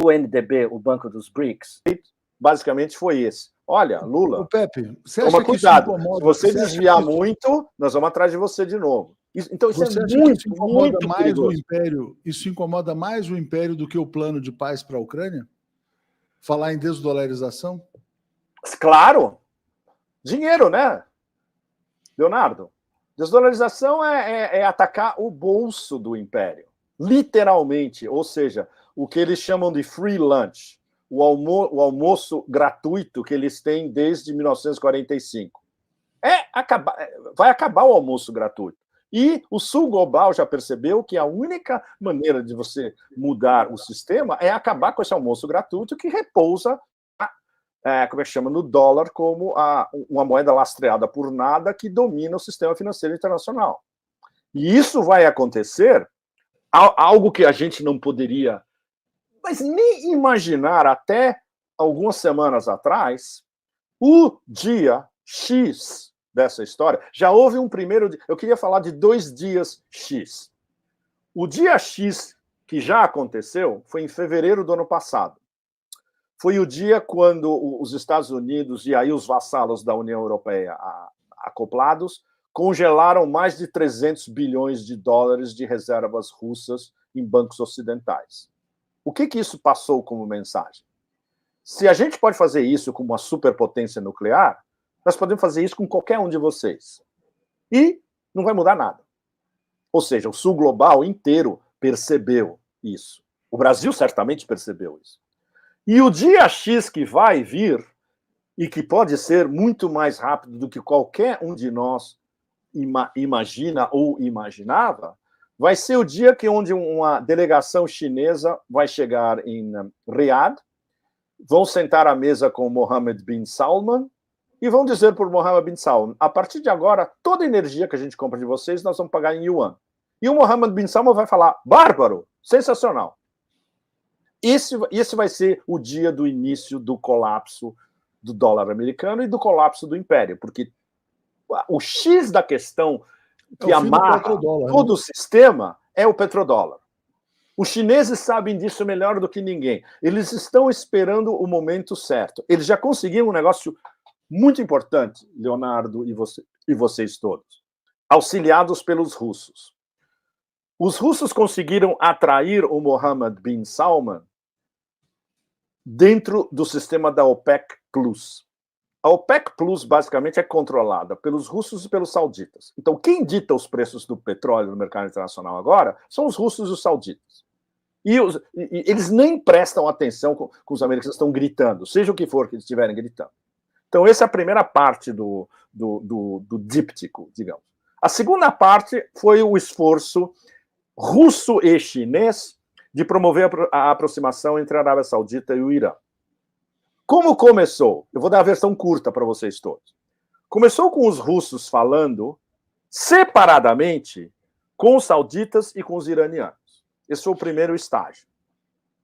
o NDB, o Banco dos BRICS, basicamente foi esse. Olha, Lula, Ô, Pepe, você toma acha que isso cuidado. incomoda? Se você Você acha desviar que isso- muito, nós vamos atrás de você de novo. Então isso Você é acha que isso incomoda muito mais perigoso. o Império? Isso incomoda mais o Império do que o plano de paz para a Ucrânia? Falar em desdolarização? Claro, dinheiro, né, Leonardo? Desdolarização é atacar o bolso do império, literalmente, ou seja, o que eles chamam de free lunch, o almoço gratuito que eles têm desde 1945. Vai acabar o almoço gratuito. E o Sul Global já percebeu que a única maneira de você mudar o sistema é acabar com esse almoço gratuito que repousa, como é que chama, no dólar, como uma moeda lastreada por nada que domina o sistema financeiro internacional. E isso vai acontecer, algo que a gente não poderia, mas nem imaginar até algumas semanas atrás, o dia X dessa história. Já houve um primeiro dia. Eu queria falar de 2 dias X. O dia X que já aconteceu foi em fevereiro do ano passado. Foi o dia quando os Estados Unidos e aí os vassalos da União Europeia acoplados congelaram mais de 300 bilhões de dólares de reservas russas em bancos ocidentais. O que isso passou como mensagem? Se a gente pode fazer isso com uma superpotência nuclear, nós podemos fazer isso com qualquer um de vocês. E não vai mudar nada. Ou seja, o Sul Global inteiro percebeu isso. O Brasil certamente percebeu isso. E o dia X que vai vir, e que pode ser muito mais rápido do que qualquer um de nós imagina ou imaginava, vai ser o dia onde uma delegação chinesa vai chegar em Riad, vão sentar à mesa com Mohammed bin Salman e vão dizer para o Mohammed bin Salman, a partir de agora, toda a energia que a gente compra de vocês, nós vamos pagar em yuan. E o Mohammed bin Salman vai falar, bárbaro, sensacional. Esse vai ser o dia do início do colapso do dólar americano e do colapso do império, porque o X da questão que amarra todo o sistema é o petrodólar. Os chineses sabem disso melhor do que ninguém. Eles estão esperando o momento certo. Eles já conseguiram um negócio muito importante, Leonardo e vocês todos, auxiliados pelos russos. Os russos conseguiram atrair o Mohammed bin Salman dentro do sistema da OPEC+. A OPEC+, basicamente, é controlada pelos russos e pelos sauditas. Então, quem dita os preços do petróleo no mercado internacional agora são os russos e os sauditas. E eles nem prestam atenção com os americanos estão gritando, seja o que for que eles estiverem gritando. Então, essa é a primeira parte do díptico, digamos. A segunda parte foi o esforço russo e chinês de promover a aproximação entre a Arábia Saudita e o Irã. Como começou? Eu vou dar a versão curta para vocês todos. Começou com os russos falando separadamente com os sauditas e com os iranianos. Esse foi o primeiro estágio,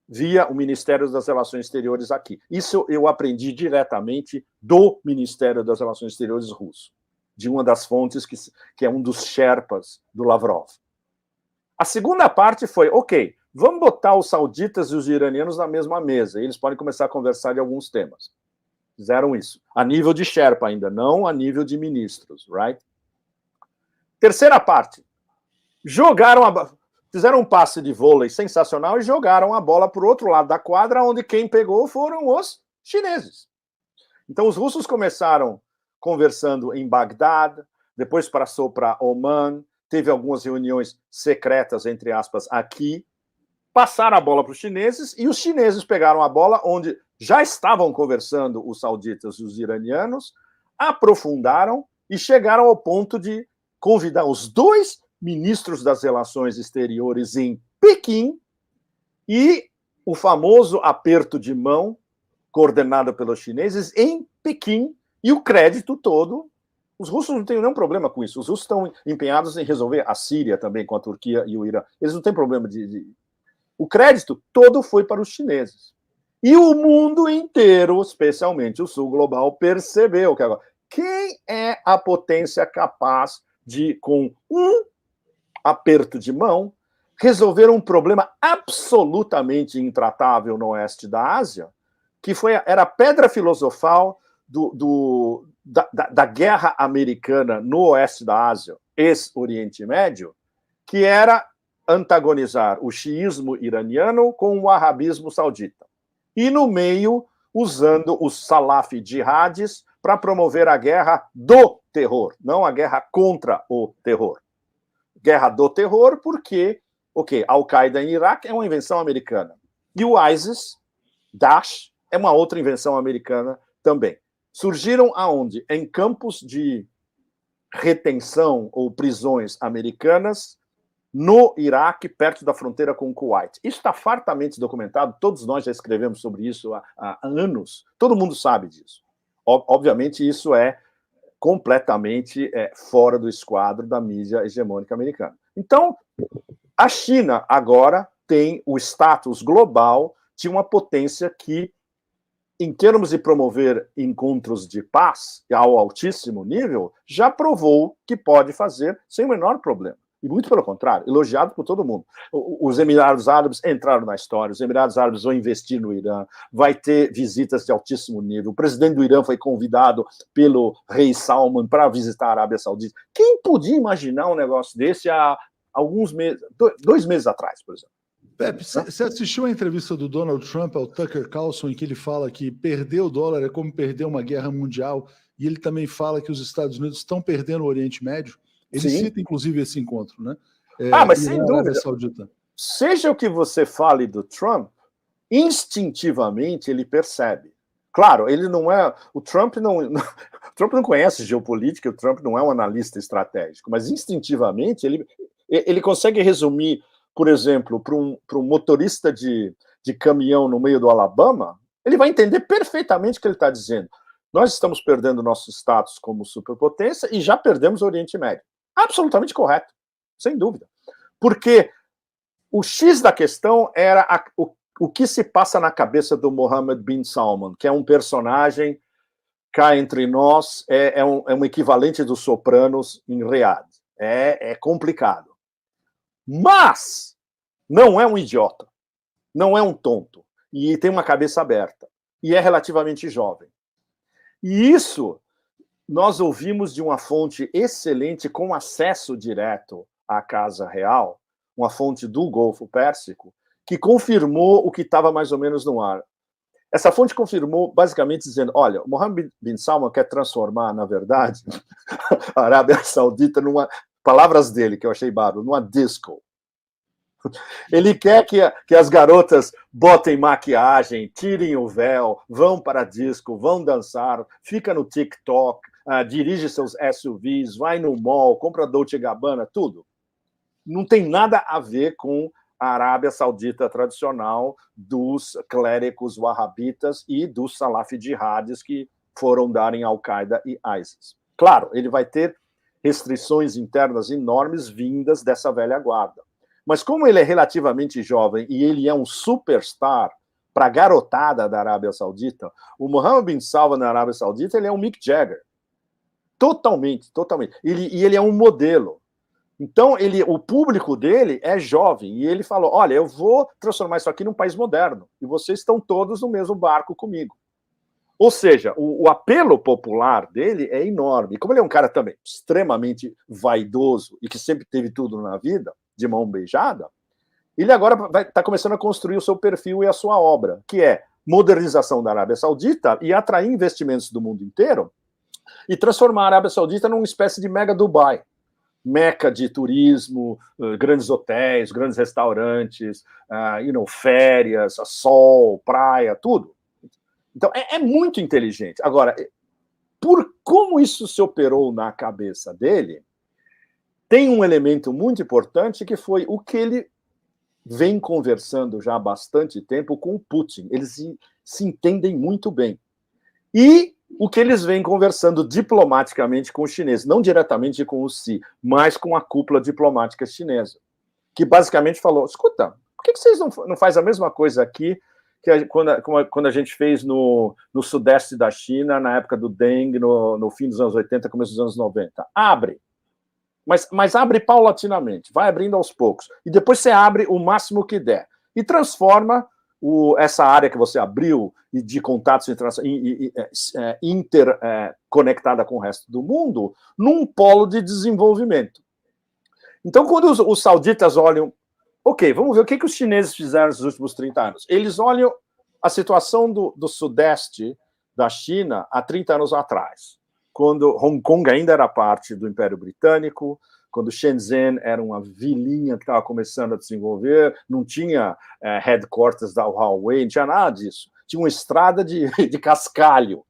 via o Ministério das Relações Exteriores aqui. Isso eu aprendi diretamente do Ministério das Relações Exteriores russo, de uma das fontes que é um dos Sherpas do Lavrov. A segunda parte foi, ok, vamos botar os sauditas e os iranianos na mesma mesa, e eles podem começar a conversar de alguns temas. Fizeram isso, a nível de Sherpa ainda, não a nível de ministros, right? Terceira parte, fizeram um passe de vôlei sensacional e jogaram a bola para o outro lado da quadra, onde quem pegou foram os chineses. Então, os russos começaram conversando em Bagdad, depois passou para Oman, teve algumas reuniões secretas, entre aspas, aqui, passaram a bola para os chineses, e os chineses pegaram a bola onde já estavam conversando os sauditas e os iranianos, aprofundaram e chegaram ao ponto de convidar os dois ministros das Relações Exteriores em Pequim e o famoso aperto de mão coordenado pelos chineses em Pequim e o crédito todo. Os russos não têm nenhum problema com isso. Os russos estão empenhados em resolver a Síria também com a Turquia e o Irã. Eles não têm problema O crédito todo foi para os chineses. E o mundo inteiro, especialmente o Sul Global, percebeu que agora quem é a potência capaz de, com um aperto de mão, resolveram um problema absolutamente intratável no oeste da Ásia, que era a pedra filosofal da guerra americana no oeste da Ásia, ex-Oriente Médio, que era antagonizar o xiismo iraniano com o wahhabismo saudita. E, no meio, usando os salaf jihadis para promover a guerra do terror, não a guerra contra o terror. Guerra do terror porque, Al-Qaeda em Iraque é uma invenção americana. E o ISIS, Daesh, é uma outra invenção americana também. Surgiram aonde? Em campos de retenção ou prisões americanas no Iraque, perto da fronteira com o Kuwait. Isso está fartamente documentado, todos nós já escrevemos sobre isso há anos, todo mundo sabe disso. Obviamente, isso é completamente fora do esquadro da mídia hegemônica americana. Então, a China agora tem o status global de uma potência que, em termos de promover encontros de paz ao altíssimo nível, já provou que pode fazer sem o menor problema. E muito pelo contrário, elogiado por todo mundo. Os Emirados Árabes entraram na história, os Emirados Árabes vão investir no Irã, vai ter visitas de altíssimo nível. O presidente do Irã foi convidado pelo rei Salman para visitar a Arábia Saudita. Quem podia imaginar um negócio desse há alguns meses, 2 meses atrás, por exemplo? Pepe, você assistiu a entrevista do Donald Trump ao Tucker Carlson, em que ele fala que perder o dólar é como perder uma guerra mundial, e ele também fala que os Estados Unidos estão perdendo o Oriente Médio? Ele cita, inclusive, esse encontro, né? Mas sem dúvida. Saudita. Seja o que você fale do Trump, instintivamente ele percebe. Claro, ele não é... O Trump não conhece geopolítica, o Trump não é um analista estratégico, mas instintivamente ele consegue resumir, por exemplo, para um motorista de caminhão no meio do Alabama, ele vai entender perfeitamente o que ele está dizendo. Nós estamos perdendo nosso status como superpotência e já perdemos o Oriente Médio. Absolutamente correto, sem dúvida. Porque o X da questão era o que se passa na cabeça do Mohammed bin Salman, que é um personagem, cá entre nós, é um equivalente dos Sopranos em Riad. É complicado. Mas não é um idiota, não é um tonto, e tem uma cabeça aberta, e é relativamente jovem. E isso nós ouvimos de uma fonte excelente, com acesso direto à Casa Real, uma fonte do Golfo Pérsico, que confirmou o que estava mais ou menos no ar. Essa fonte confirmou, basicamente, dizendo, olha, o Mohammed bin Salman quer transformar, na verdade, a Arábia Saudita numa... Palavras dele, que eu achei bárbaro, numa disco. Ele quer que as garotas botem maquiagem, tirem o véu, vão para a disco, vão dançar, fica no TikTok, dirige seus SUVs, vai no mall, compra Dolce & Gabbana, tudo. Não tem nada a ver com a Arábia Saudita tradicional dos clérigos wahhabitas e dos salaf jihadis que foram dar em Al-Qaeda e ISIS. Claro, ele vai ter restrições internas enormes vindas dessa velha guarda. Mas como ele é relativamente jovem e ele é um superstar para a garotada da Arábia Saudita, o Mohammed bin Salman na Arábia Saudita, ele é um Mick Jagger. Totalmente. Ele é um modelo. Então, o público dele é jovem. E ele falou, olha, eu vou transformar isso aqui num país moderno. E vocês estão todos no mesmo barco comigo. Ou seja, o apelo popular dele é enorme. Como ele é um cara também extremamente vaidoso e que sempre teve tudo na vida, de mão beijada, ele agora está começando a construir o seu perfil e a sua obra, que é modernização da Arábia Saudita e atrair investimentos do mundo inteiro e transformar a Arábia Saudita numa espécie de mega Dubai. Meca de turismo, grandes hotéis, grandes restaurantes, férias, sol, praia, tudo. Então, é muito inteligente. Agora, por como isso se operou na cabeça dele, tem um elemento muito importante que foi o que ele vem conversando já há bastante tempo com o Putin. Eles se entendem muito bem. E o que eles vêm conversando diplomaticamente com os chineses, não diretamente com o Xi, mas com a cúpula diplomática chinesa, que basicamente falou, escuta, por que vocês não fazem a mesma coisa aqui que quando a gente fez no sudeste da China, na época do Deng, no fim dos anos 80, começo dos anos 90? Abre. Mas abre paulatinamente, vai abrindo aos poucos. E depois você abre o máximo que der. E transforma essa área que você abriu e de contatos interconectada com o resto do mundo num polo de desenvolvimento. Então, quando os sauditas olham, ok, vamos ver o que os chineses fizeram nos últimos 30 anos. Eles olham a situação do sudeste da China há 30 anos atrás, quando Hong Kong ainda era parte do Império Britânico, quando Shenzhen era uma vilinha que estava começando a desenvolver, não tinha headquarters da Huawei, não tinha nada disso. Tinha uma estrada de cascalho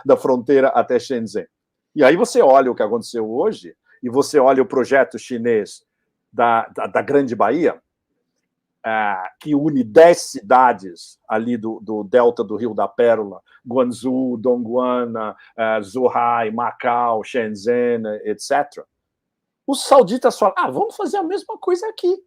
da fronteira até Shenzhen. E aí você olha o que aconteceu hoje, e você olha o projeto chinês da Grande Bahia, que une 10 cidades ali do delta do Rio da Pérola, Guangzhou, Dongguan, Zhuhai, Macau, Shenzhen, etc. Os sauditas falam, vamos fazer a mesma coisa aqui.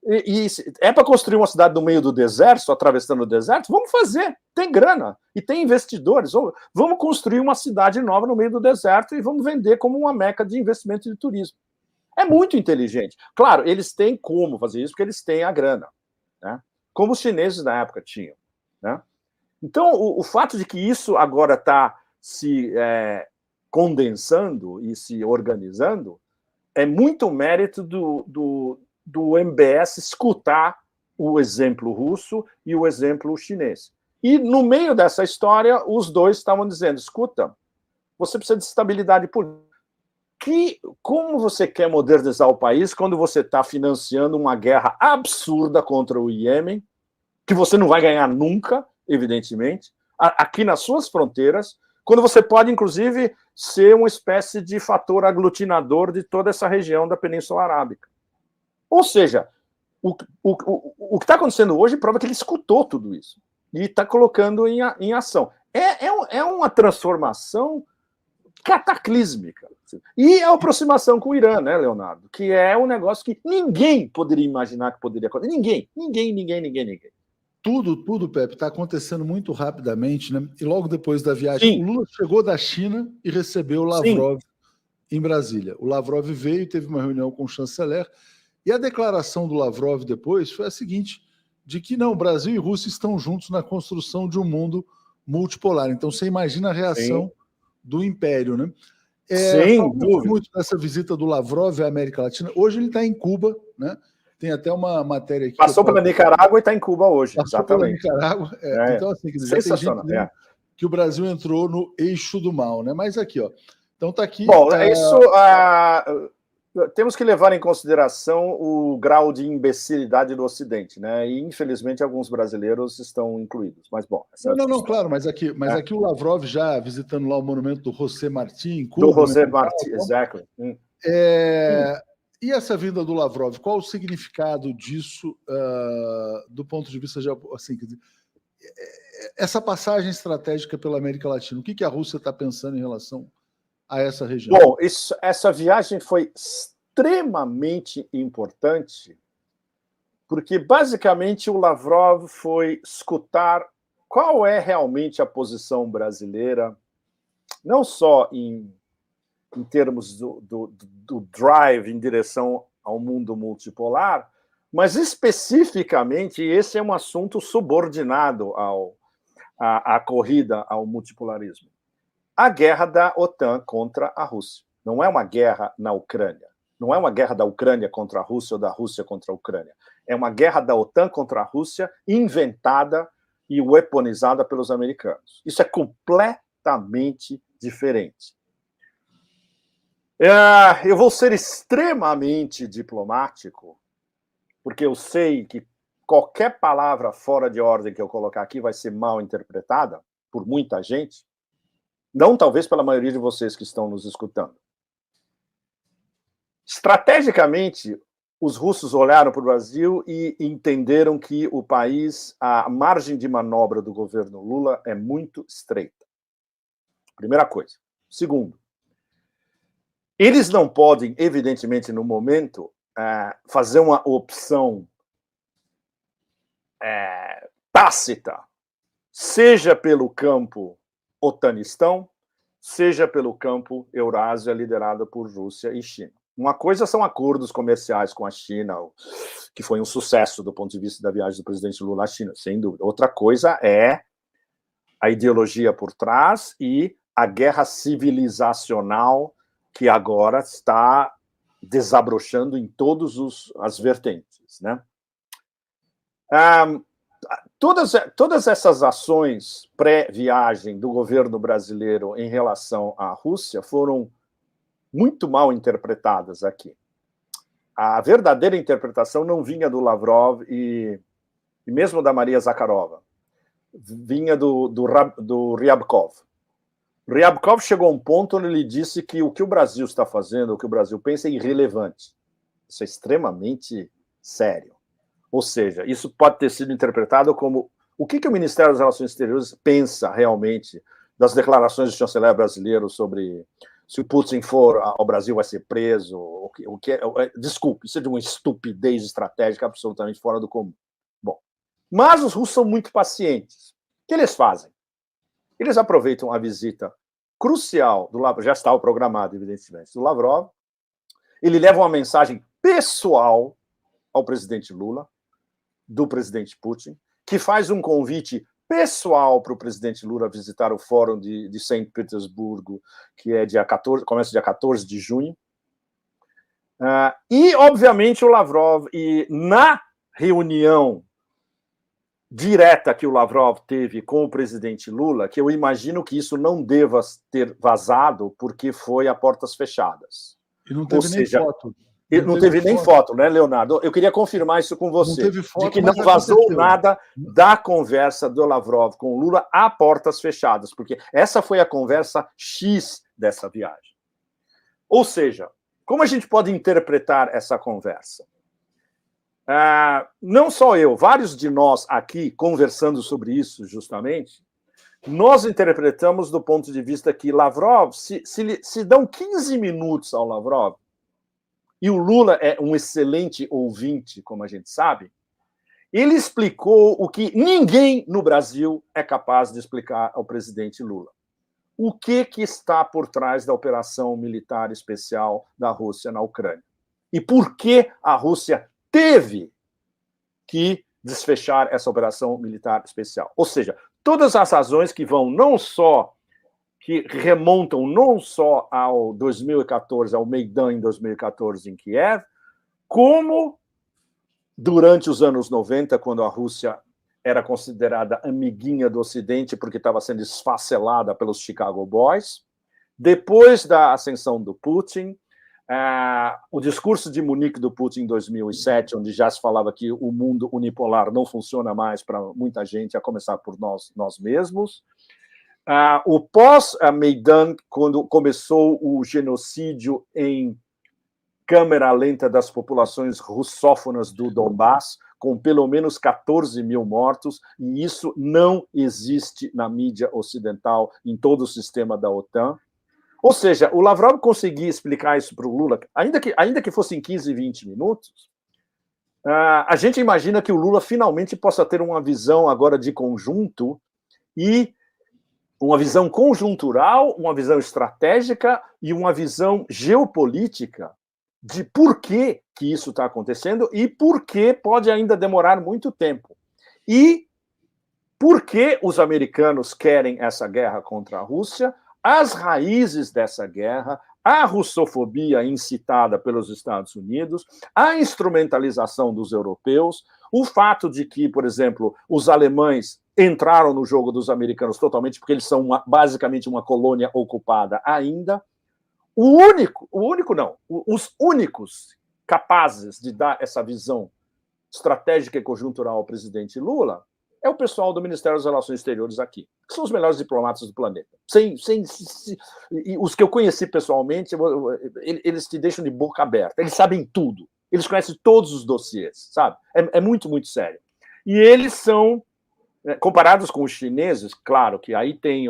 E é para construir uma cidade no meio do deserto, atravessando o deserto? Vamos fazer, tem grana e tem investidores. Vamos construir uma cidade nova no meio do deserto e vamos vender como uma meca de investimento de turismo. É muito inteligente. Claro, eles têm como fazer isso, porque eles têm a grana, né? Como os chineses na época tinham, né? Então, o fato de que isso agora está se condensando e se organizando é muito mérito do MBS escutar o exemplo russo e o exemplo chinês. E, no meio dessa história, os dois estavam dizendo, escuta, você precisa de estabilidade política. Como você quer modernizar o país quando você está financiando uma guerra absurda contra o Iêmen, que você não vai ganhar nunca, evidentemente, aqui nas suas fronteiras, quando você pode, inclusive, ser uma espécie de fator aglutinador de toda essa região da Península Arábica. Ou seja, o que está acontecendo hoje prova que ele escutou tudo isso e está colocando em ação. É uma transformação cataclísmica. E a aproximação com o Irã, né, Leonardo? Que é um negócio que ninguém poderia imaginar que poderia acontecer. Ninguém. Tudo, Pepe, está acontecendo muito rapidamente, né? E logo depois da viagem, Sim. o Lula chegou da China e recebeu o Lavrov em Brasília. O Lavrov veio e teve uma reunião com o chanceler, e a declaração do Lavrov depois foi a seguinte, de que não, Brasil e Rússia estão juntos na construção de um mundo multipolar. Então você imagina a reação do Império, né? Sem dúvida. Muito dessa visita do Lavrov à América Latina. Hoje ele está em Cuba, né? Tem até uma matéria aqui. Passou pela Nicarágua e está em Cuba hoje. Passou exatamente. Pela Nicarágua. Então, assim, já tem gente dizendo que o Brasil entrou no eixo do mal, né? Mas aqui, ó. Então tá aqui. Bom, isso temos que levar em consideração o grau de imbecilidade do Ocidente, né? E infelizmente alguns brasileiros estão incluídos. Mas bom. Não, claro, mas aqui o Lavrov já visitando lá o monumento do José Martí em Cuba. Do José Martí, exactly. E essa vinda do Lavrov, qual o significado disso do ponto de vista assim, essa passagem estratégica pela América Latina? O que a Rússia está pensando em relação a essa região? Bom, essa viagem foi extremamente importante porque, basicamente, o Lavrov foi escutar qual é realmente a posição brasileira, não só em termos do drive em direção ao mundo multipolar, mas especificamente, esse é um assunto subordinado à corrida ao multipolarismo, a guerra da OTAN contra a Rússia. Não é uma guerra na Ucrânia, não é uma guerra da Ucrânia contra a Rússia ou da Rússia contra a Ucrânia. É uma guerra da OTAN contra a Rússia inventada e weaponizada pelos americanos. Isso é completamente diferente. Eu vou ser extremamente diplomático, porque eu sei que qualquer palavra fora de ordem que eu colocar aqui vai ser mal interpretada por muita gente, não talvez pela maioria de vocês que estão nos escutando. Estrategicamente, os russos olharam para o Brasil e entenderam que o país, a margem de manobra do governo Lula é muito estreita. Primeira coisa. Segundo, eles não podem, evidentemente, no momento, fazer uma opção tácita, seja pelo campo otanistão, seja pelo campo Eurásia, liderado por Rússia e China. Uma coisa são acordos comerciais com a China, que foi um sucesso do ponto de vista da viagem do presidente Lula à China, sem dúvida. Outra coisa é a ideologia por trás e a guerra civilizacional que agora está desabrochando em todas as vertentes, né? Todas essas ações pré-viagem do governo brasileiro em relação à Rússia foram muito mal interpretadas aqui. A verdadeira interpretação não vinha do Lavrov e mesmo da Maria Zakharova, vinha do Ryabkov. Ryabkov chegou a um ponto onde ele disse que o que o Brasil está fazendo, o que o Brasil pensa é irrelevante. Isso é extremamente sério. Ou seja, isso pode ter sido interpretado como o que o Ministério das Relações Exteriores pensa realmente das declarações do chanceler brasileiro sobre se o Putin for ao Brasil vai ser preso, desculpe, isso é de uma estupidez estratégica absolutamente fora do comum. Bom, mas os russos são muito pacientes. O que eles fazem? Eles aproveitam a visita crucial do Lavrov, já estava programado, evidentemente, do Lavrov, ele leva uma mensagem pessoal ao presidente Lula, do presidente Putin, que faz um convite pessoal para o presidente Lula visitar o Fórum de São Petersburgo, que é começa dia 14 de junho. E, obviamente, o Lavrov, na reunião direta que o Lavrov teve com o presidente Lula, que eu imagino que isso não deva ter vazado, porque foi a portas fechadas. E não teve nem foto. Não teve nem foto, né, Leonardo? Eu queria confirmar isso com você. Não teve foto, de que não vazou nada da conversa do Lavrov com o Lula a portas fechadas, porque essa foi a conversa X dessa viagem. Ou seja, como a gente pode interpretar essa conversa? Não só eu, vários de nós aqui conversando sobre isso justamente, nós interpretamos do ponto de vista que Lavrov, se dão 15 minutos ao Lavrov, e o Lula é um excelente ouvinte, como a gente sabe, ele explicou o que ninguém no Brasil é capaz de explicar ao presidente Lula. O que está por trás da operação militar especial da Rússia na Ucrânia? E por que a Rússia teve que desfechar essa operação militar especial? Ou seja, todas as razões que remontam não só ao 2014, ao Maidan em 2014 em Kiev, como durante os anos 90, quando a Rússia era considerada amiguinha do Ocidente porque estava sendo esfacelada pelos Chicago Boys, depois da ascensão do Putin, o discurso de Munique do Putin em 2007, onde já se falava que o mundo unipolar não funciona mais para muita gente, a começar por nós mesmos, o pós-Maidan, quando começou o genocídio em câmera lenta das populações russófonas do Donbass, com pelo menos 14 mil mortos, e isso não existe na mídia ocidental, em todo o sistema da OTAN. Ou seja, o Lavrov conseguia explicar isso para o Lula, ainda que fossem 15, 20 minutos, a gente imagina que o Lula finalmente possa ter uma visão agora de conjunto e uma visão conjuntural, uma visão estratégica e uma visão geopolítica de por que isso está acontecendo e por que pode ainda demorar muito tempo. E por que os americanos querem essa guerra contra a Rússia, as raízes dessa guerra, a russofobia incitada pelos Estados Unidos, a instrumentalização dos europeus, o fato de que, por exemplo, os alemães entraram no jogo dos americanos totalmente, porque eles são basicamente uma colônia ocupada ainda. Os únicos capazes de dar essa visão estratégica e conjuntural ao presidente Lula é o pessoal do Ministério das Relações Exteriores aqui, que são os melhores diplomatas do planeta. Os que eu conheci pessoalmente, eles te deixam de boca aberta, eles sabem tudo, eles conhecem todos os dossiês, sabe? É muito, muito sério. E eles são, comparados com os chineses, claro que aí tem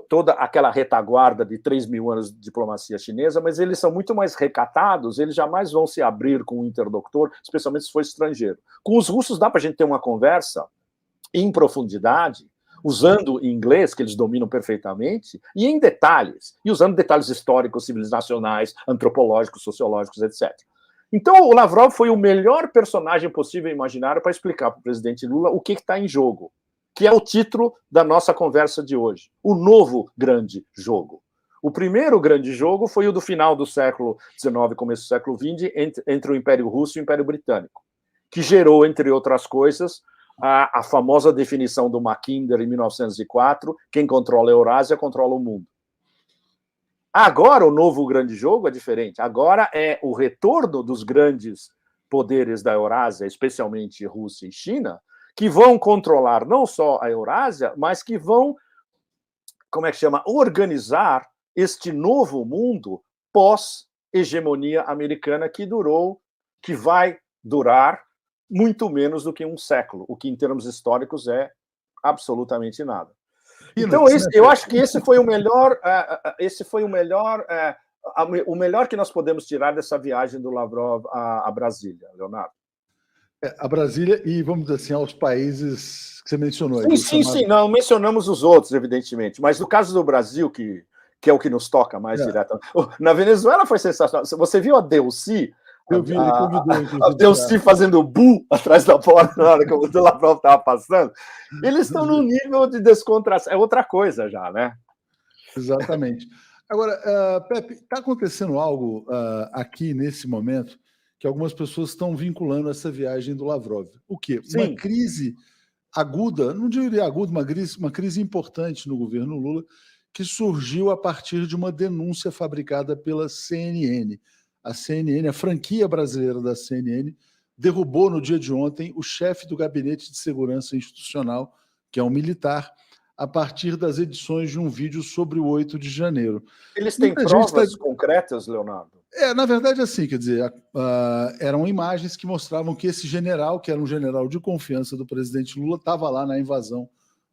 toda aquela retaguarda de 3 mil anos de diplomacia chinesa, mas eles são muito mais recatados, eles jamais vão se abrir com o interlocutor, especialmente se for estrangeiro. Com os russos dá para a gente ter uma conversa em profundidade, usando inglês, que eles dominam perfeitamente, e em detalhes, e usando detalhes históricos, civilizacionais, antropológicos, sociológicos, etc. Então, o Lavrov foi o melhor personagem possível imaginário para explicar para o presidente Lula o que está em jogo, que é o título da nossa conversa de hoje, o novo grande jogo. O primeiro grande jogo foi o do final do século XIX, começo do século XX, entre o Império Russo e o Império Britânico, que gerou, entre outras coisas, a famosa definição do Mackinder, em 1904, quem controla a Eurásia controla o mundo. Agora, o novo grande jogo é diferente. Agora é o retorno dos grandes poderes da Eurásia, especialmente Rússia e China, que vão controlar não só a Eurásia, mas que vão, organizar este novo mundo pós-hegemonia americana que vai durar muito menos do que um século, o que em termos históricos é absolutamente nada. Então, eu acho que esse foi o melhor que nós podemos tirar dessa viagem do Lavrov a Brasília, Leonardo. A Brasília e, vamos dizer assim, aos países que você mencionou. Sim. Não mencionamos os outros, evidentemente, mas no caso do Brasil, que é o que nos toca mais diretamente. Na Venezuela foi sensacional. Você viu a Delcy? Eu vi, ele convidou. A Delcy fazendo bu atrás da porta na hora que o Lavrov estava passando. Eles estão num nível de descontração. É outra coisa já, né? Exatamente. Agora, Pepe, está acontecendo algo aqui nesse momento que algumas pessoas estão vinculando essa viagem do Lavrov. O quê? Sim. Uma crise aguda, não diria aguda, uma crise importante no governo Lula, que surgiu a partir de uma denúncia fabricada pela CNN. A CNN, a franquia brasileira da CNN, derrubou no dia de ontem o chefe do Gabinete de Segurança Institucional, que é um militar, a partir das edições de um vídeo sobre o 8 de janeiro. Eles têm provas concretas, Leonardo? Na verdade, assim, quer dizer, eram imagens que mostravam que esse general, que era um general de confiança do presidente Lula, estava lá na invasão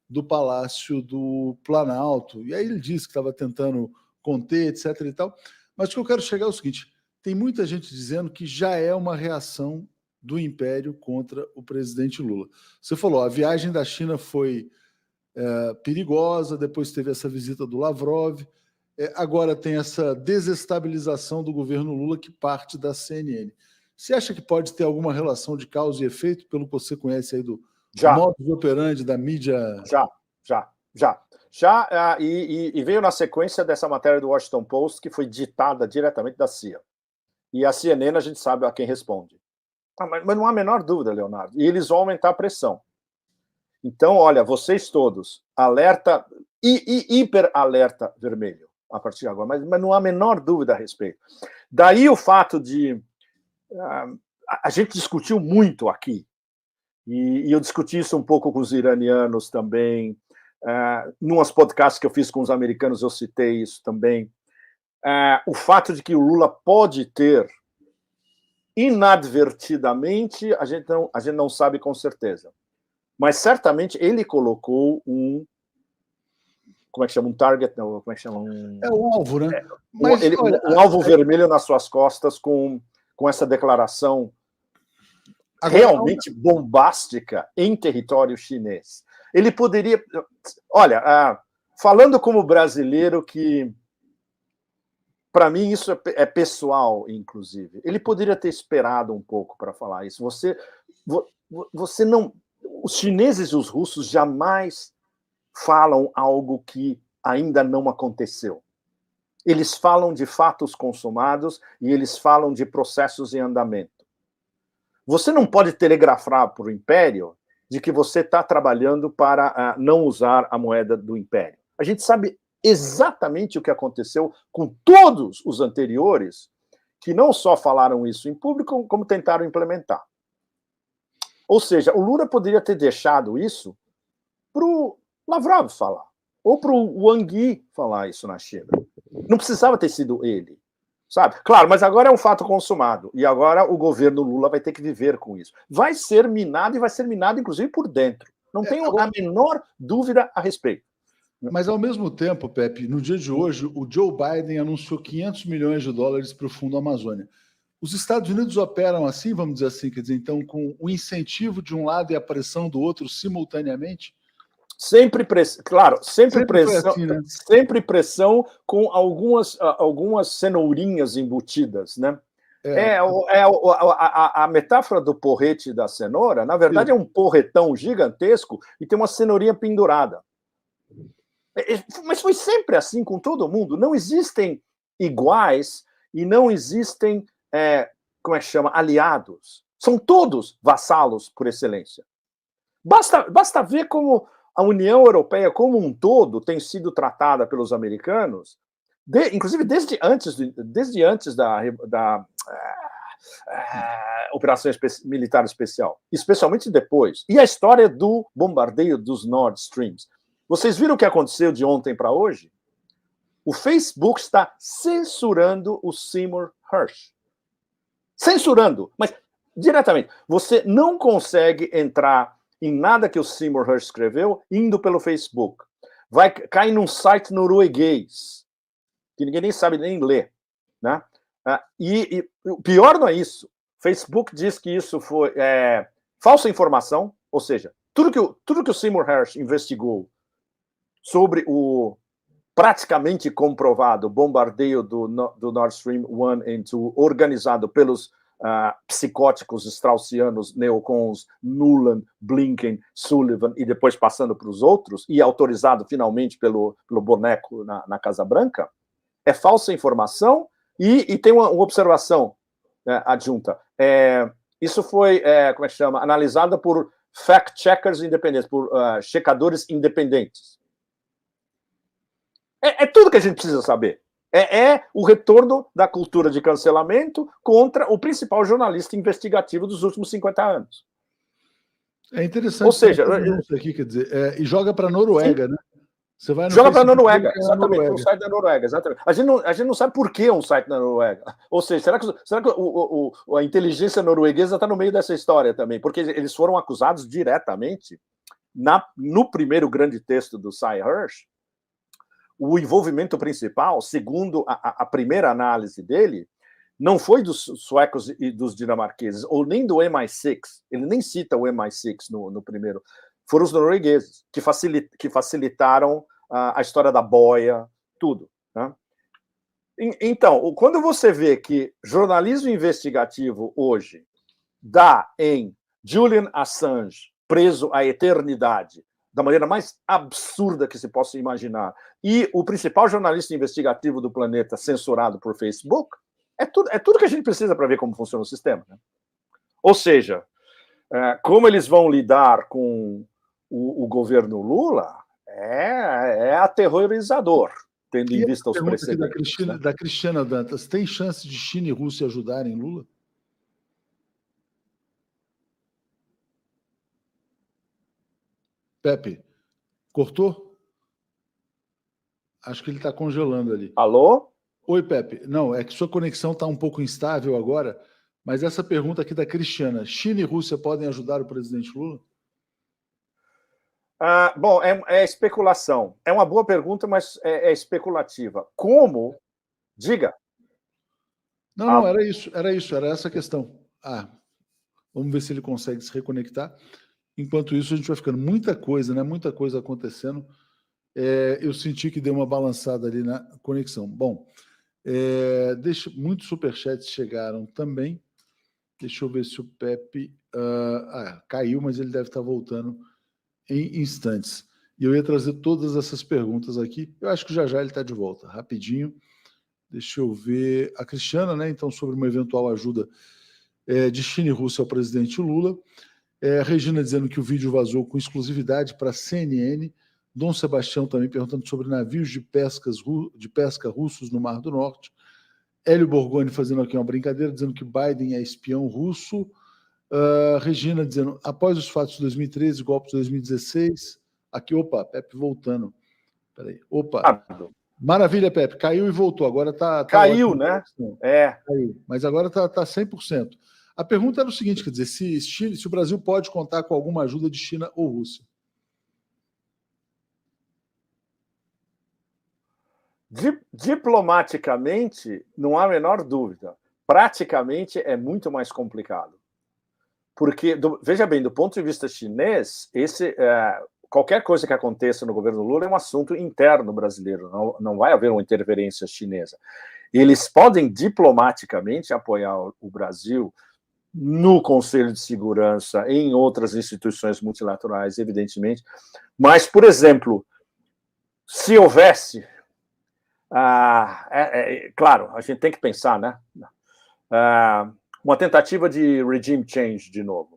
do Palácio do Planalto. E aí ele disse que estava tentando conter, etc. e tal. Mas o que eu quero chegar é o seguinte: tem muita gente dizendo que já é uma reação do Império contra o presidente Lula. Você falou, a viagem da China foi perigosa, depois teve essa visita do Lavrov, agora tem essa desestabilização do governo Lula que parte da CNN. Você acha que pode ter alguma relação de causa e efeito, pelo que você conhece aí do modus operandi da mídia? Já, e veio na sequência dessa matéria do Washington Post, que foi ditada diretamente da CIA. E a CNN a gente sabe a quem responde. Mas não há a menor dúvida, Leonardo. E eles vão aumentar a pressão. Então, olha, vocês todos, alerta, hiper alerta vermelho a partir de agora, mas não há a menor dúvida a respeito. Daí o fato de... a gente discutiu muito aqui, e eu discuti isso um pouco com os iranianos também, nos podcasts que eu fiz com os americanos eu citei isso também, o fato de que o Lula pode ter, inadvertidamente, a gente não sabe com certeza, mas certamente ele colocou um target, não, como é que chama? Um alvo, né? Um alvo vermelho nas suas costas com essa declaração realmente bombástica em território chinês. Ele poderia... Olha, falando como brasileiro, que para mim isso é pessoal, inclusive, ele poderia ter esperado um pouco para falar isso. Você não... Os chineses e os russos jamais falam algo que ainda não aconteceu. Eles falam de fatos consumados e eles falam de processos em andamento. Você não pode telegrafar para o Império de que você está trabalhando para não usar a moeda do Império. A gente sabe exatamente o que aconteceu com todos os anteriores, que não só falaram isso em público, como tentaram implementar. Ou seja, o Lula poderia ter deixado isso para o Lavrov falar, ou para o Wang Yi falar isso na China. Não precisava ter sido ele, sabe? Claro, mas agora é um fato consumado, e agora o governo Lula vai ter que viver com isso. Vai ser minado, e vai ser minado, inclusive, por dentro. Não tenho a menor dúvida a respeito. Mas, ao mesmo tempo, Pepe, no dia de hoje, o Joe Biden anunciou 500 milhões de dólares para o Fundo Amazônia. Os Estados Unidos operam assim, vamos dizer assim, quer dizer, então, com o incentivo de um lado e a pressão do outro simultaneamente? Claro, sempre pressão, assim, né? sempre pressão com algumas cenourinhas embutidas, né? A metáfora do porrete da cenoura, na verdade, é um porretão gigantesco e tem uma cenourinha pendurada. Mas foi sempre assim com todo mundo. Não existem iguais e não existem, como é que chama, aliados. São todos vassalos por excelência. Basta ver como a União Europeia como um todo tem sido tratada pelos americanos, inclusive desde antes da operação militar especial, especialmente depois. E a história do bombardeio dos Nord Streams. Vocês viram o que aconteceu de ontem para hoje? O Facebook está censurando o Seymour Hersh. Censurando, mas diretamente. Você não consegue entrar em nada que o Seymour Hersh escreveu indo pelo Facebook. Vai cair num site norueguês, que ninguém nem sabe nem ler. Né? E o pior não é isso. Facebook diz que isso foi falsa informação, ou seja, tudo que o Seymour Hersh investigou sobre o praticamente comprovado bombardeio do Nord Stream 1 e 2, organizado pelos psicóticos straussianos, neocons, Nuland, Blinken, Sullivan, e depois passando para os outros, e autorizado finalmente pelo boneco na Casa Branca, é falsa informação. E tem uma observação adjunta. Isso foi, como é que chama, analisada por fact-checkers independentes, por checadores independentes. É tudo que a gente precisa saber. É o retorno da cultura de cancelamento contra o principal jornalista investigativo dos últimos 50 anos. É interessante. Ou seja, aqui, quer dizer, e joga para a Noruega, né? Você vai joga para a Noruega, exatamente, no site da Noruega, exatamente. A gente não sabe por que é um site da Noruega. Ou seja, será que a inteligência norueguesa está no meio dessa história também? Porque eles foram acusados diretamente, no primeiro grande texto do Sy Hersh, o envolvimento principal, segundo a primeira análise dele, não foi dos suecos e dos dinamarqueses, ou nem do MI6, ele nem cita o MI6 no primeiro, foram os noruegueses, que facilitaram a história da boia, tudo. Né? Então, quando você vê que jornalismo investigativo hoje dá em Julian Assange preso à eternidade, da maneira mais absurda que se possa imaginar, e o principal jornalista investigativo do planeta censurado por Facebook, é tudo que a gente precisa para ver como funciona o sistema. Né? Ou seja, como eles vão lidar com o governo Lula é aterrorizador, tendo em vista os precedentes. Da Cristiana Dantas, tem chance de China e Rússia ajudarem Lula? Pepe, cortou? Acho que ele está congelando ali. Alô? Oi, Pepe. Não, é que sua conexão está um pouco instável agora, mas essa pergunta aqui da Cristiana: China e Rússia podem ajudar o presidente Lula? Bom, é especulação. É uma boa pergunta, mas é especulativa. Como? Diga. Não, era era essa a questão. Vamos ver se ele consegue se reconectar. Enquanto isso, a gente vai ficando muita coisa, né? Muita coisa acontecendo. Eu senti que deu uma balançada ali na conexão. Bom, muitos superchats chegaram também. Deixa eu ver se o Pepe... caiu, mas ele deve estar voltando em instantes. E eu ia trazer todas essas perguntas aqui. Eu acho que já ele está de volta. Rapidinho. Deixa eu ver. A Cristiana, né? Então, sobre uma eventual ajuda de China e Rússia ao presidente Lula. A Regina dizendo que o vídeo vazou com exclusividade para a CNN. Dom Sebastião também perguntando sobre navios de pesca russos no Mar do Norte. Hélio Borgoni fazendo aqui uma brincadeira, dizendo que Biden é espião russo. Regina dizendo, após os fatos de 2013, golpes de 2016... Aqui, Pepe voltando. Peraí. Maravilha, Pepe. Caiu e voltou. Agora tá caiu, ótimo, né? Caiu. Mas agora tá 100%. A pergunta era o seguinte, quer dizer, se o Brasil pode contar com alguma ajuda de China ou Rússia. Diplomaticamente, não há a menor dúvida. Praticamente é muito mais complicado. Porque, veja bem, do ponto de vista chinês, qualquer coisa que aconteça no governo Lula é um assunto interno brasileiro, não vai haver uma interferência chinesa. Eles podem diplomaticamente apoiar o Brasil no Conselho de Segurança, em outras instituições multilaterais, evidentemente, mas, por exemplo, se houvesse, claro, a gente tem que pensar, né? Uma tentativa de regime change de novo,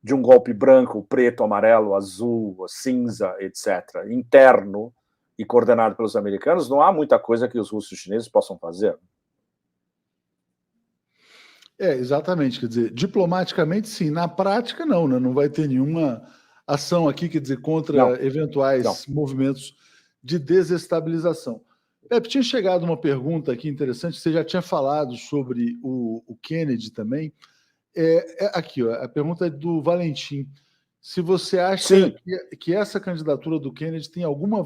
de um golpe branco, preto, amarelo, azul, cinza, etc., interno e coordenado pelos americanos, não há muita coisa que os russos e os chineses possam fazer. Exatamente, quer dizer, diplomaticamente sim, na prática não, né? Não vai ter nenhuma ação aqui, quer dizer, contra eventuais movimentos de desestabilização. Pepe, tinha chegado uma pergunta aqui interessante, você já tinha falado sobre o Kennedy também. Aqui, ó, a pergunta é do Valentim. Se você acha que essa candidatura do Kennedy tem alguma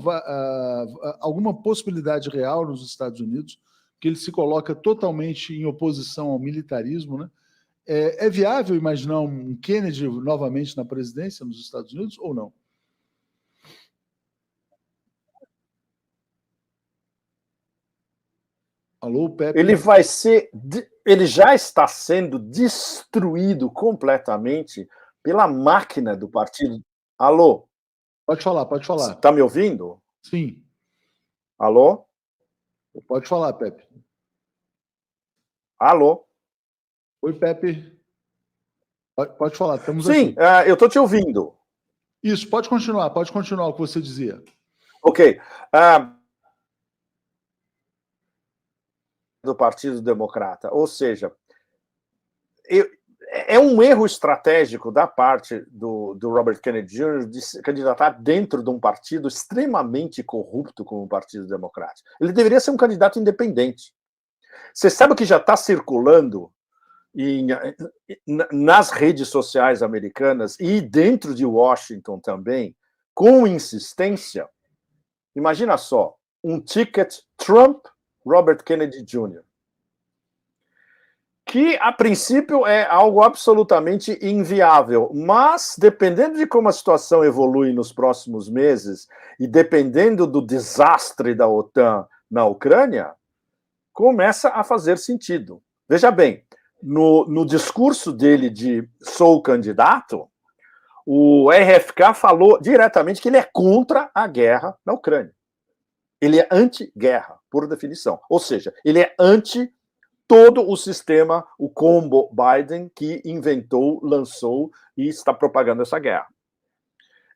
possibilidade real nos Estados Unidos, que ele se coloca totalmente em oposição ao militarismo, né? É viável imaginar um Kennedy novamente na presidência nos Estados Unidos ou não? Alô, Pepe? Ele já está sendo destruído completamente pela máquina do partido. Alô? Pode falar, pode falar. Está me ouvindo? Sim. Alô? Pode falar, Pepe. Alô? Oi, Pepe. Pode falar, estamos aqui. Sim, eu estou te ouvindo. Isso, pode continuar o que você dizia. Ok. Do Partido Democrata, ou seja, é um erro estratégico da parte do Robert Kennedy Jr. de se candidatar dentro de um partido extremamente corrupto como o Partido Democrático. Ele deveria ser um candidato independente. Você sabe o que já está circulando nas redes sociais americanas e dentro de Washington também, com insistência? Imagina só, um ticket Trump-Robert Kennedy Jr., que, a princípio, é algo absolutamente inviável, mas, dependendo de como a situação evolui nos próximos meses e dependendo do desastre da OTAN na Ucrânia, começa a fazer sentido. Veja bem, no discurso dele de sou candidato, o RFK falou diretamente que ele é contra a guerra na Ucrânia. Ele é anti-guerra, por definição. Ou seja, ele é anti todo o sistema, o combo Biden, que inventou, lançou e está propagando essa guerra.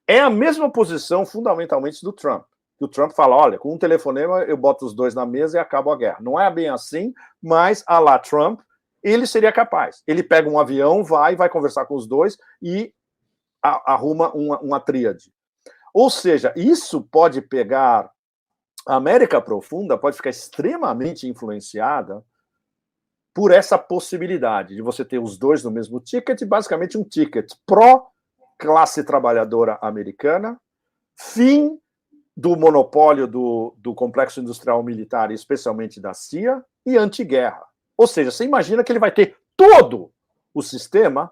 É a mesma posição, fundamentalmente, do Trump. O Trump fala, olha, com um telefonema eu boto os dois na mesa e acabo a guerra. Não é bem assim, mas, a lá Trump, ele seria capaz. Ele pega um avião, vai conversar com os dois e arruma uma tríade. Ou seja, isso pode pegar... A América Profunda pode ficar extremamente influenciada por essa possibilidade de você ter os dois no mesmo ticket, basicamente um ticket pró-classe trabalhadora americana, fim do monopólio do complexo industrial militar, especialmente da CIA, e anti-guerra. Ou seja, você imagina que ele vai ter todo o sistema,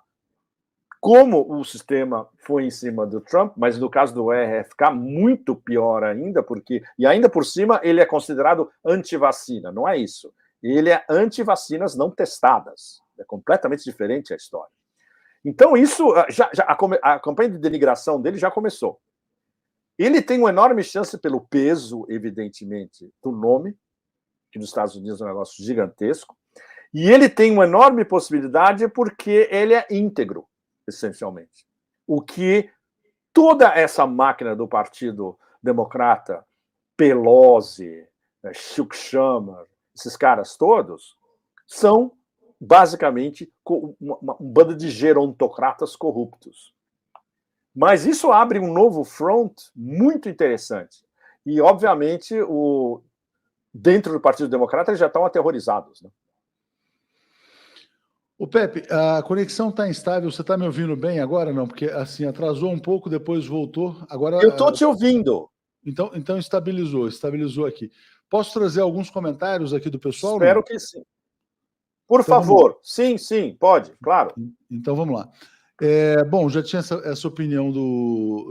como o sistema foi em cima do Trump, mas no caso do RFK, muito pior ainda, e ainda por cima ele é considerado anti-vacina, não é isso. Ele é anti-vacinas não testadas. É completamente diferente a história. Então, isso, a campanha de denigração dele já começou. Ele tem uma enorme chance pelo peso, evidentemente, do nome, que nos Estados Unidos é um negócio gigantesco, e ele tem uma enorme possibilidade porque ele é íntegro, essencialmente. O que toda essa máquina do Partido Democrata, Pelosi, Chuck Schumer, esses caras todos, são basicamente um bando de gerontocratas corruptos. Mas isso abre um novo front muito interessante. E, obviamente, dentro do Partido Democrata, eles já estão aterrorizados. Né? O Pepe, a conexão está instável. Você está me ouvindo bem agora? Não, porque assim atrasou um pouco, depois voltou. Agora eu estou te ouvindo. Então estabilizou aqui. Posso trazer alguns comentários aqui do pessoal? Espero não? que sim. Por favor. Sim, pode, claro. Então vamos lá. Bom, já tinha essa opinião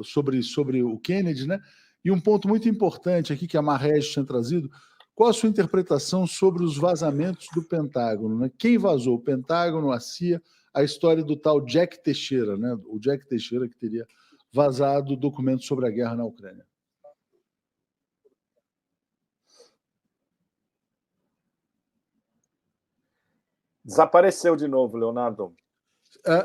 sobre o Kennedy, né? E um ponto muito importante aqui que a Marrege tinha trazido, qual a sua interpretação sobre os vazamentos do Pentágono, né? Quem vazou? O Pentágono, a CIA, a história do tal Jack Teixeira, né? O Jack Teixeira que teria vazado documentos sobre a guerra na Ucrânia. Desapareceu de novo, Leonardo.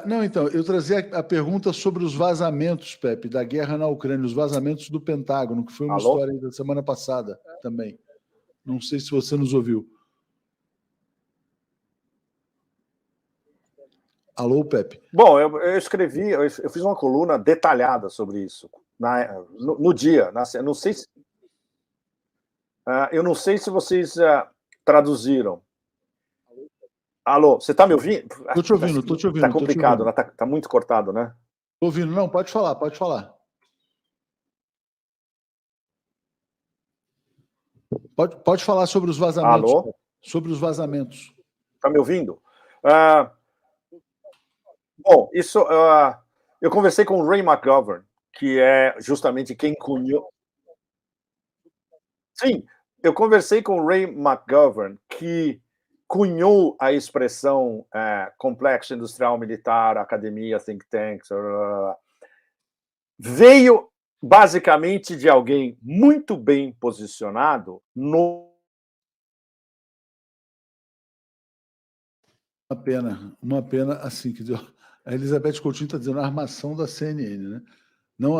Não, então, eu trazia a pergunta sobre os vazamentos, Pepe, da guerra na Ucrânia, os vazamentos do Pentágono, que foi uma história da semana passada também. Não sei se você nos ouviu. Alô, Pepe? Bom, eu escrevi, eu fiz uma coluna detalhada sobre isso no dia. Não sei se, eu não sei se vocês traduziram. Alô, você está me ouvindo? Estou te ouvindo, estou te ouvindo. Está complicado, está muito cortado, né? Estou ouvindo. Não, pode falar, pode falar. Pode falar sobre os vazamentos. Alô? Sobre os vazamentos. Está me ouvindo? Bom, isso eu conversei com o Ray McGovern, que é justamente quem cunhou. Sim, eu conversei com o Ray McGovern, que cunhou a expressão complexo industrial militar, academia, think tanks. Veio basicamente de alguém muito bem posicionado no. Uma pena assim que deu. A Elizabeth Coutinho está dizendo a armação da CNN, né? Não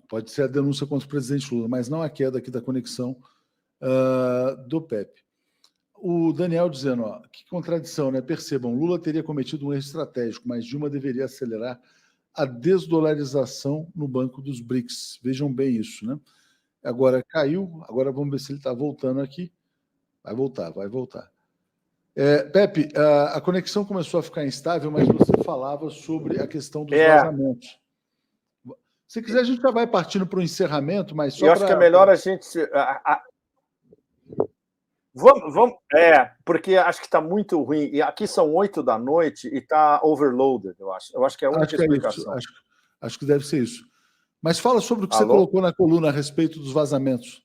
pode ser a denúncia contra o presidente Lula, mas não a queda aqui da conexão do Pepe. O Daniel dizendo, que contradição, né? Percebam, Lula teria cometido um erro estratégico, mas Dilma deveria acelerar a desdolarização no Banco dos BRICS. Vejam bem isso, né? Agora caiu, agora vamos ver se ele está voltando aqui. Vai voltar. Pepe, a conexão começou a ficar instável, mas você falava sobre a questão dos vazamentos. Se quiser, a gente já vai partindo para o encerramento, mas só eu acho que é melhor a gente... Vamos, porque acho que está muito ruim. E aqui são 8 da noite e está overloaded, eu acho. Eu acho que é a única explicação. Acho que deve ser isso. Mas fala sobre o que você colocou na coluna a respeito dos vazamentos.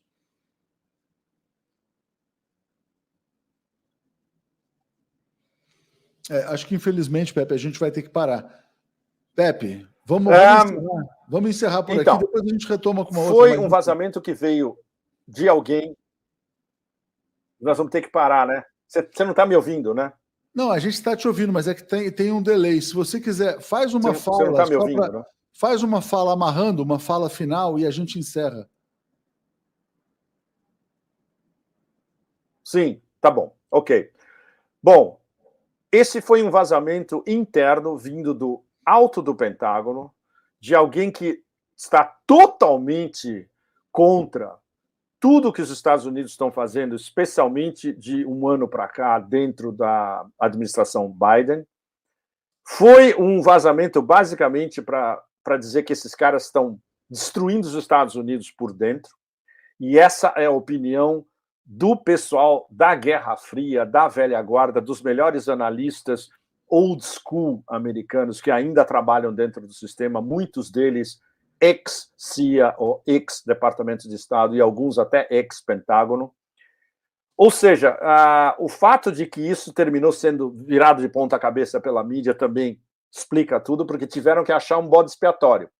Acho que, infelizmente, Pepe, a gente vai ter que parar. Pepe, vamos encerrar por aqui, depois a gente retoma com uma outra. Foi um vazamento que veio de alguém. Nós vamos ter que parar, né? Você não está me ouvindo, né? Não, a gente está te ouvindo, mas é que tem um delay. Se você quiser, faz uma fala. Você não está me ouvindo, né? Faz uma fala amarrando, uma fala final e a gente encerra. Sim, tá bom. Ok. Bom, esse foi um vazamento interno vindo do alto do Pentágono, de alguém que está totalmente contra tudo que os Estados Unidos estão fazendo, especialmente de um ano para cá, dentro da administração Biden. Foi um vazamento basicamente para dizer que esses caras estão destruindo os Estados Unidos por dentro, e essa é a opinião do pessoal da Guerra Fria, da velha guarda, dos melhores analistas old school americanos que ainda trabalham dentro do sistema, muitos deles ex-CIA ou ex-Departamento de Estado e alguns até ex-Pentágono. Ou seja, o fato de que isso terminou sendo virado de ponta cabeça pela mídia também explica tudo, porque tiveram que achar um bode expiatório.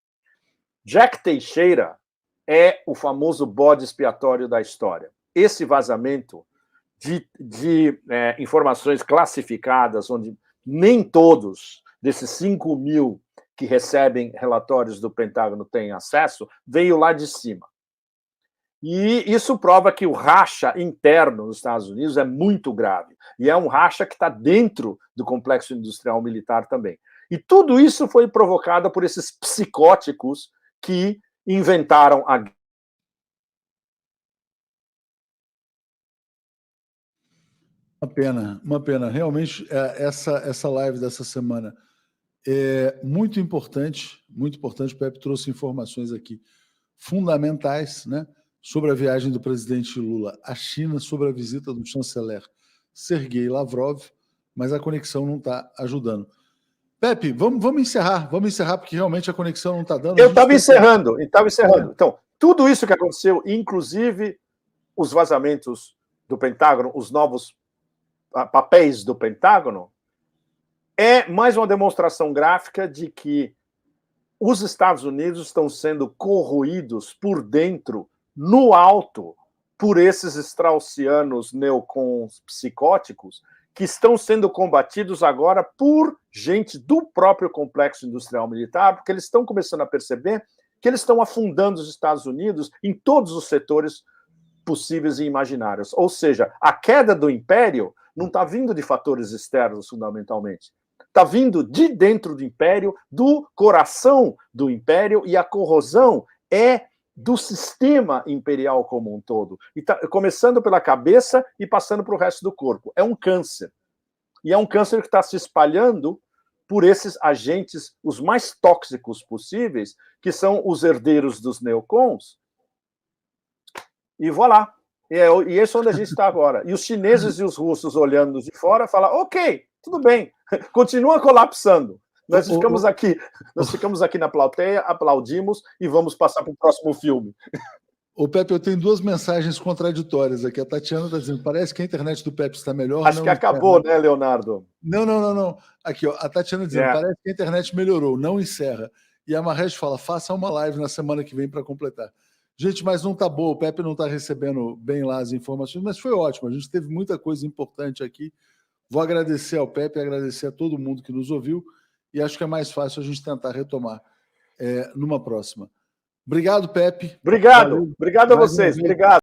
Jack Teixeira é o famoso bode expiatório da história. Esse vazamento de informações classificadas, onde nem todos desses 5 mil que recebem relatórios do Pentágono têm acesso, veio lá de cima. E isso prova que o racha interno nos Estados Unidos é muito grave. E é um racha que está dentro do complexo industrial militar também. E tudo isso foi provocado por esses psicóticos que inventaram a guerra. Uma pena. Realmente, essa live dessa semana é muito importante. O Pepe trouxe informações aqui fundamentais, né, sobre a viagem do presidente Lula à China, sobre a visita do chanceler Sergei Lavrov, mas a conexão não está ajudando. Pepe, vamos encerrar, porque realmente a conexão não está dando. Eu estava encerrando. Então, tudo isso que aconteceu, inclusive os vazamentos do Pentágono, os novos papéis do Pentágono, é mais uma demonstração gráfica de que os Estados Unidos estão sendo corroídos por dentro, no alto, por esses straussianos neocons psicóticos que estão sendo combatidos agora por gente do próprio complexo industrial militar, porque eles estão começando a perceber que eles estão afundando os Estados Unidos em todos os setores possíveis e imaginários. Ou seja, a queda do império não está vindo de fatores externos, fundamentalmente. Está vindo de dentro do império, do coração do império, e a corrosão é do sistema imperial como um todo. E tá começando pela cabeça e passando para o resto do corpo. É um câncer. E é um câncer que está se espalhando por esses agentes, os mais tóxicos possíveis, que são os herdeiros dos neocons. E voilà. E esse é onde a gente está agora. E os chineses e os russos olhando de fora falam, ok, tudo bem, continua colapsando. Nós ficamos aqui na plateia, aplaudimos e vamos passar para o próximo filme. Ô, Pepe, eu tenho duas mensagens contraditórias aqui. A Tatiana está dizendo, parece que a internet do Pepe está melhor. Acho que acabou, né, Leonardo? Não. Aqui, ó, a Tatiana dizendo, parece que a internet melhorou, não encerra. E a Mahesh fala, faça uma live na semana que vem para completar. Gente, mas não está boa, o Pepe não está recebendo bem lá as informações, mas foi ótimo, a gente teve muita coisa importante aqui. Vou agradecer ao Pepe, agradecer a todo mundo que nos ouviu, e acho que é mais fácil a gente tentar retomar numa próxima. Obrigado, Pepe. Obrigado a vocês. Obrigado.